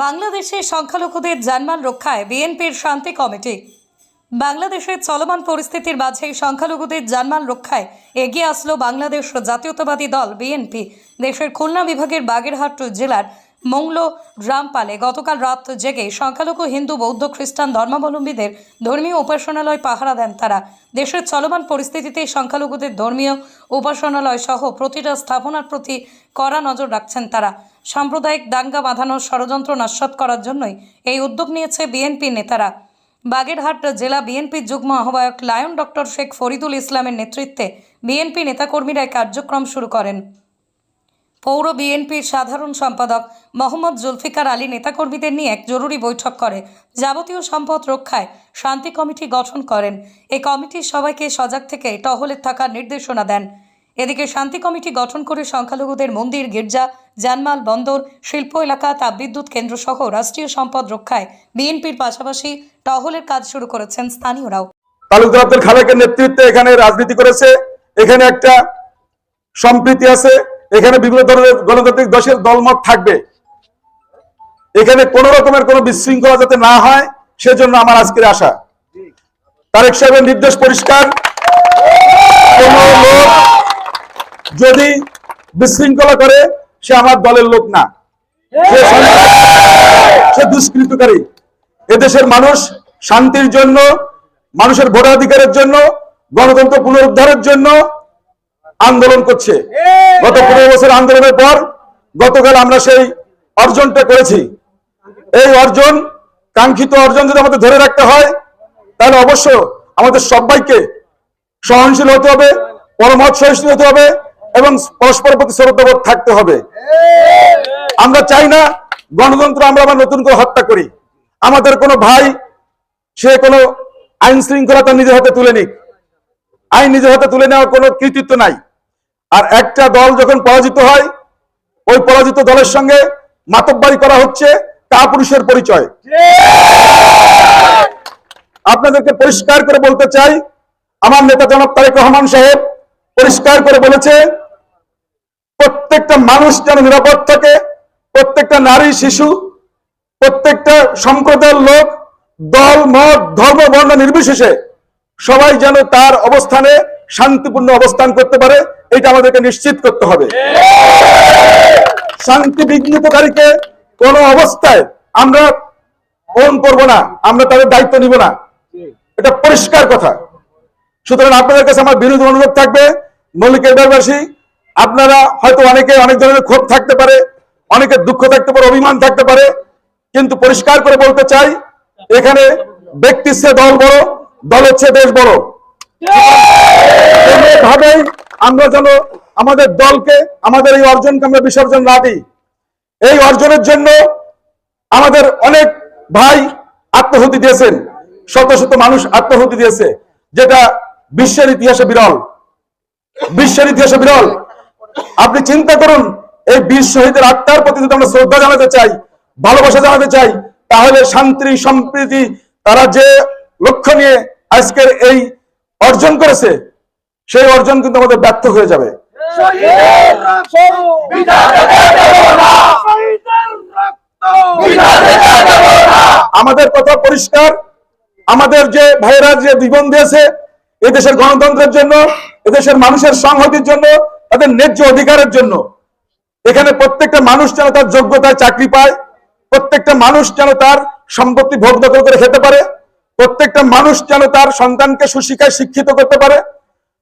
বাংলাদেশে সংখ্যালঘুদের জানমাল রক্ষায় বিএনপির শান্তি কমিটি। বাংলাদেশের চলমান পরিস্থিতির মাঝে সংখ্যালঘুদের জানমাল রক্ষায় এগিয়ে আসলো বাংলাদেশ জাতীয়তাবাদী দল বিএনপি। দেশের খুলনা বিভাগের বাগেরহাট জেলার মংলো রামপালে গতকাল রাত জেগে সংখ্যালঘু হিন্দু বৌদ্ধ খ্রিস্টান ধর্মাবলম্বীদের ধর্মীয় উপাসনালয় পাহারা দেন তারা। দেশের চলমান পরিস্থিতিতে সংখ্যালঘুদের ধর্মীয় উপাসনালয় সহ প্রতিটা স্থাপনার প্রতি কড়া নজর রাখছেন তারা। সাম্প্রদায়িক দাঙ্গা বাঁধানোর ষড়যন্ত্র নস্যাৎ করার জন্যই এই উদ্যোগ নিয়েছে বিএনপি নেতারা। বাগেরহাট জেলা বিএনপির যুগ্ম আহ্বায়ক লায়ন ডক্টর শেখ ফরিদুল ইসলামের নেতৃত্বে বিএনপি নেতাকর্মীরা কার্যক্রম শুরু করেন। পৌর বিএনপির সাধারণ সম্পাদক মোহাম্মদ জুলফিকার আলী নেতাকর্মীদের নিয়ে এক জরুরি বৈঠক করে যাবতীয় সম্পদ রক্ষায় শান্তি কমিটি গঠন করেন। এই কমিটির সবাইকে সজাগ থেকে টহলে থাকার নির্দেশনা দেন। এদিকে শান্তি কমিটি গঠন করে সংখ্যালঘুদের মন্দির, গির্জা, জানমাল, বন্দর, শিল্প এলাকা, তাপবিদ্যুৎ কেন্দ্র সহ রাষ্ট্রীয় সম্পদ রক্ষায় বিএনপির পাশাপাশি টহলের কাজ শুরু করেছেন স্থানীয়রাও। তালুকদার আব্দুল খালেকের নেতৃত্বে এখানে রাজনীতি করেছে, এখানে একটা সম্প্রীতি আছে, এখানে বিভিন্ন ধরনের গণতান্ত্রিক দলমত থাকবে, এখানে কোন রকমের কোন বিশৃঙ্খলা যাতে না হয় সেজন্য আমার আজকের আশা। তারেক সাহেবের নির্দেশ পরিষ্কার, কোন লোক যদি বিশৃঙ্খলা করে সে আমার দলের লোক না, সে দুষ্কৃতকারী। এদেশের মানুষ শান্তির জন্য, মানুষের ভোটাধিকারের জন্য, গণতন্ত্র পুনরুদ্ধারের জন্য আন্দোলন করছে। গত 15 বছর আন্দোলনের পর গতকাল আমরা সেই অর্জনটা করেছি। এই অর্জন, কাঙ্ক্ষিত অর্জন যদি আমাদের ধরে রাখতে হয় তাহলে অবশ্য আমাদের সবাইকে সহনশীল হতে হবে, পরমত সহিষ্ণু হতে হবে এবং পরস্পর প্রতি শ্রদ্ধাবোধ থাকতে হবে। আমরা চাই না গণতন্ত্র আমরা আবার নতুন করে হত্যা করি। আমাদের কোনো ভাই সে কোনো আইন শৃঙ্খলা তার নিজের হাতে তুলে নিক, আইন নিজের হাতে তুলে নেওয়ার কোনো কৃতিত্ব নাই। আর একটা দল যখন পরাজিত হয়, ওই পরাজিত দলের সঙ্গে মাতব্বারি করা হচ্ছে কাপুরুষের পরিচয়। আপনাদেরকে পরিষ্কার করে বলতে চাই, আমার নেতা জনাব তারেক রহমান সাহেব পরিষ্কার করে বলেছে প্রত্যেকটা মানুষ যেন নিরাপদ থাকে, প্রত্যেকটা নারী, শিশু, প্রত্যেকটা সম্প্রদায়ের লোক, দল, মত, ধর্ম, বর্ণ নির্বিশেষে সবাই যেন তার অবস্থানে শান্তিপূর্ণ অবস্থান করতে পারে, এটা আমাদেরকে নিশ্চিত করতে হবে। শান্তি বিঘ্নিতকারীকে কোন অবস্থায় আমরা গ্রহণ করবো না, আমরা তাদের দায়িত্ব নিব না, এটা পরিষ্কার কথা। সুতরাং আপনাদের কাছে আমার বিরোধী অনুরোধ থাকবে, মৌলিক এলাকাবাসী, আপনারা হয়তো অনেকে অনেক ধরনের ক্ষোভ থাকতে পারে, অনেকের দুঃখ থাকতে পারে, অভিমান থাকতে পারে, কিন্তু পরিষ্কার করে বলতে চাই এখানে ব্যক্তির চেয়ে দল বড়, দলের চেয়ে দেশ বড়। ভাবেই আমরা যেন আমাদের দলকে, আমাদের এই অর্জনকে আমরা বিসর্জন না দিই। এই অর্জনের জন্য আমাদের অনেক ভাই আত্মাহুতি দিয়েছেন, শত শত মানুষ আত্মাহুতি দিয়েছে, যেটা বিশ্বের ইতিহাসে বিরল, বিশ্বের ইতিহাসে বিরল। আপনি চিন্তা করুন, এই বীর শহীদের আত্মার প্রতি যদি আমরা শ্রদ্ধা জানাতে চাই, ভালোবাসা জানাতে চাই, তাহলে শান্তি, সম্প্রীতি তারা যে লক্ষ্য নিয়ে আজকের এই অর্জন করেছে, সেই অর্জন কিন্তু আমাদের ব্যর্থ হয়ে যাবে। আমাদের কথা পরিষ্কার, আমাদের যে ভাইয়েরা যে জীবন দিয়েছে এদেশের গণতন্ত্রের জন্য, এদেশের মানুষের সংহতির জন্য, তাদের ন্যায্য অধিকারের জন্য, এখানে প্রত্যেকটা মানুষ যেন তার যোগ্যতায় চাকরি পায়, প্রত্যেকটা মানুষ যেন তার সম্পত্তি ভোগ দখল করে খেতে পারে, প্রত্যেকটা মানুষ যেন তার সন্তানকে সুশিক্ষায় শিক্ষিত করতে পারে,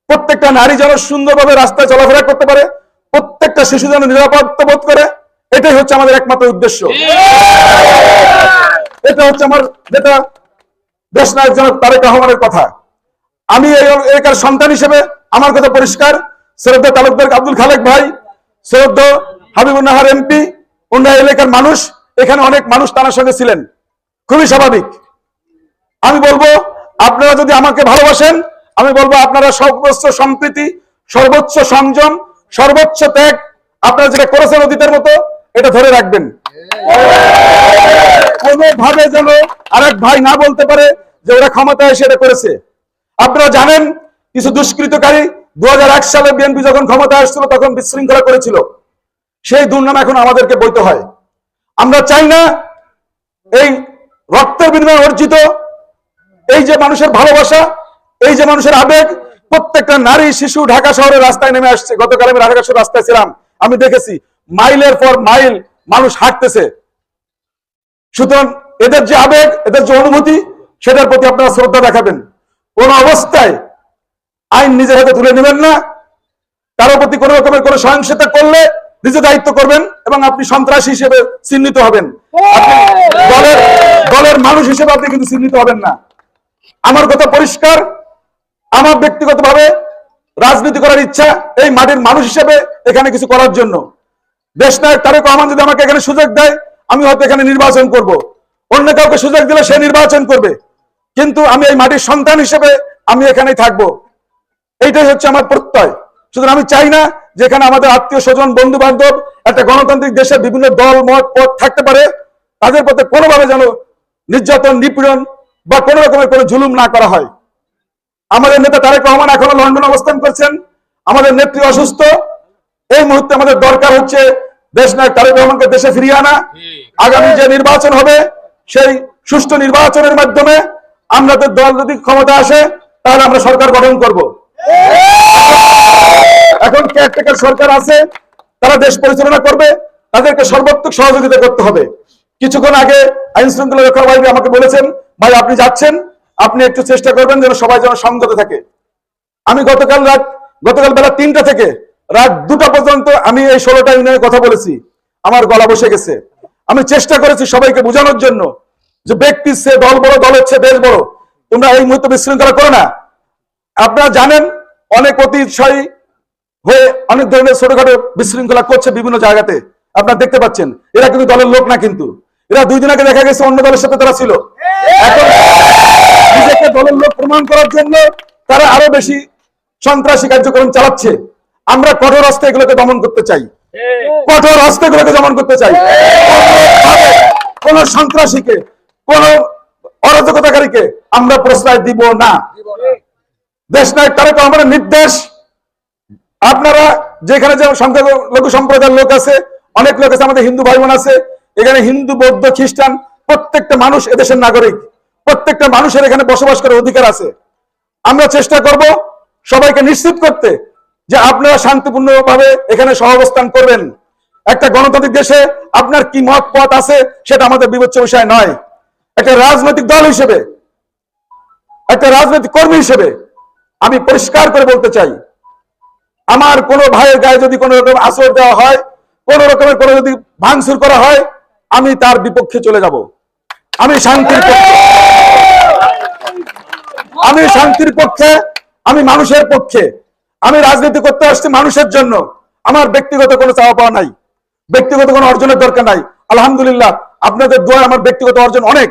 প্রত্যেকটা নারী যেন সুন্দরভাবে রাস্তায় চলাফেরা করতে পারে, প্রত্যেকটা শিশু যেন নিরাপত্তা বোধ করে, এটাই হচ্ছে আমাদের একমাত্র উদ্দেশ্য। এটা হচ্ছে আমার নেতা দেশনায়ক জনাব তারেক রহমানের কথা। আমি এই এলাকার সন্তান হিসেবে আমার কথা পরিষ্কার, শ্রদ্ধা তালুকদার আব্দুল খালেক ভাই, শ্রদ্ধা হাবিবুর নাহার এমপি, অন্যান্য এলাকার মানুষ, এখানে অনেক মানুষ তার সঙ্গে ছিলেন, খুবই স্বাভাবিক। আমি বলবো আপনারা যদি আমাকে ভালোবাসেন, আমি বলবো আপনারা সর্বোচ্চ সম্প্রীতি, সর্বোচ্চ সংযম, সর্বোচ্চ ত্যাগ আপনারা যেটা করেছেন অতীতের মতো এটা ধরে রাখবেন। কোনোভাবে যেন আরেক ভাই না বলতে পারে যে ওরা ক্ষমতায় এসে এটা করেছে। আপনারা জানেন কিছু দুষ্কৃতকারী 2001 সালে বিএনপি যখন ক্ষমতায় আসছিল তখন বিশৃঙ্খলা করেছিল, সেই দুর্নাম এখন আমাদেরকে বইতে হয়। আমরা চাই না এই রক্তের বিনিময়ে অর্জিত এই যে মানুষের ভালোবাসা, এই যে মানুষের আবেগ, প্রত্যেকটা নারী শিশু ঢাকা শহরের রাস্তায় নেমে আসছে। গতকাল আমি ঢাকা শহরের রাস্তায় ছিলাম, আমি দেখেছি মাইলের পর মাইল মানুষ হাঁটতেছে। সুতরাং এদের যে আবেগ, এদের যে অনুভূতি, সেটার প্রতি আপনারা শ্রদ্ধা দেখাবেন। কোন অবস্থায় আইন নিজের হাতে তুলে নেবেন না। কারোর প্রতি কোন রকমের কোন সহিংসতা করলে নিজে দায়িত্ব করবেন এবং আপনি সন্ত্রাসী হিসেবে চিহ্নিত হবেন। দলের মানুষ হিসেবে আপনি কিন্তু চিহ্নিত হবেন না। আমার কথা পরিষ্কার, আমার ব্যক্তিগতভাবে রাজনীতি করার ইচ্ছা এই মাটির মানুষ হিসেবে এখানে কিছু করার জন্য। দেশনায়ক তারেক রহমান যদি আমাকে এখানে সুযোগ দেয়, আমি হয়তো এখানে নির্বাচন করব। অন্য কাউকে সুযোগ দিলে সে নির্বাচন করবে, কিন্তু আমি এই মাটির সন্তান হিসেবে আমি এখানেই থাকবো। এইটাই হচ্ছে আমার প্রত্যয়। সুতরাং আমি চাই না যেখানে আমাদের আত্মীয় স্বজন, বন্ধু বান্ধব, একটা গণতান্ত্রিক দেশে বিভিন্ন দল মত পথ থাকতে পারে, তাদের প্রতি কোনোভাবে যেন নির্যাতন, নিপীড়ন বা কোন রকমের কোনো জুলুম না করা হয়। আমাদের নেতা তারেক রহমান এখনো লন্ডনে অবস্থান করছেন, আমাদের নেত্রী অসুস্থ। এই মুহূর্তে আমাদের দরকার হচ্ছে দেশনায়ক তারেক রহমানকে দেশে ফিরিয়ে আনা। আগামী যে নির্বাচন হবে, সেই সুষ্ঠু নির্বাচনের মাধ্যমে আমাদের দল যদি ক্ষমতা আসে, তাহলে আমরা সরকার গঠন করব। এখন কেয়ারটেকার সরকার আছে, তারা দেশ পরিচালনা করবে, তাদেরকে সর্বাত্মক সহযোগিতা করতে হবে। কিছুক্ষণ আগে আইন শৃঙ্খলা রক্ষা বাহিনী আমাকে বলেছেন, ভাই আপনি যাচ্ছেন, আপনি একটু চেষ্টা করবেন যেন সবাই যেন সংযত থাকে। আমি গতকাল বেলা 3টা থেকে রাত 2টা পর্যন্ত আমি এই 16টা ইউনিয়নের কথা বলেছি, আমার গলা বসে গেছে। আমি চেষ্টা করেছি সবাইকে বোঝানোর জন্য যে ব্যক্তির চেয়ে দল বড়, দলের চেয়ে দেশ বড়, তোমরা এই মুহূর্তে বিশৃঙ্খলা করো না। আপনারা জানেন অনেক অতিশয় হয়ে অনেক ধরনের ছোটখাটো বিশৃঙ্খলা করছে বিভিন্ন জায়গাতে, আপনারা দেখতে পাচ্ছেন। এরা কিন্তু দলের লোক না, কিন্তু এরা 2 দিন আগে দেখা গেছে অন্য দলের সাথে তারা ছিল। এখন নিজেকে দলের লোক প্রমাণ করার জন্য তারা আরো বেশি সন্ত্রাসী কার্যক্রম চালাচ্ছে। আমরা কঠোর হস্তে এগুলোকে দমন করতে চাই, কঠোর হস্তে এগুলোকে দমন করতে চাই। কোন সন্ত্রাসীকে, কোন অরাজকতাকারীকে আমরা প্রশ্রয় দিব না। দেশনায়ক তারেক রহমানের নির্দেশ, আপনারা যেখানে যে সংখ্যালঘু সম্প্রদায়ের লোক আছে, অনেক লোক আছে, আমাদের হিন্দু ভাই বোন আছে, এখানে হিন্দু, বৌদ্ধ, খ্রিস্টান প্রত্যেকটা মানুষ এদেশের নাগরিক, প্রত্যেকটা মানুষের এখানে বসবাস করার অধিকার আছে। আমরা চেষ্টা করব সবাইকে নিশ্চিত করতে যে আপনারা শান্তিপূর্ণভাবে এখানে সহাবস্থান করবেন। একটা গণতান্ত্রিক দেশে আপনার কি মত পথ আছে সেটা আমাদের বিবেচ্য বিষয় নয়। একটা রাজনৈতিক দল হিসেবে, একটা রাজনৈতিক কর্মী হিসেবে আমি পরিষ্কার করে বলতে চাই, আমার কোন ভাইয়ের গায়ে যদি কোন রকম আশ্রয় দেওয়া হয়, কোন রকমের কোন যদি ভাঙচুর করা হয়, আমি তার বিপক্ষে চলে যাব। আমি শান্তির পক্ষে, আমি শান্তির পক্ষে, আমি মানুষের পক্ষে। আমি রাজনীতি করতে আসছি মানুষের জন্য। আমার ব্যক্তিগত কোনো চাওয়া পাওয়া নাই, ব্যক্তিগত কোনো অর্জনের দরকার নাই। আলহামদুলিল্লাহ আপনাদের দোয়া আমার ব্যক্তিগত অর্জন অনেক।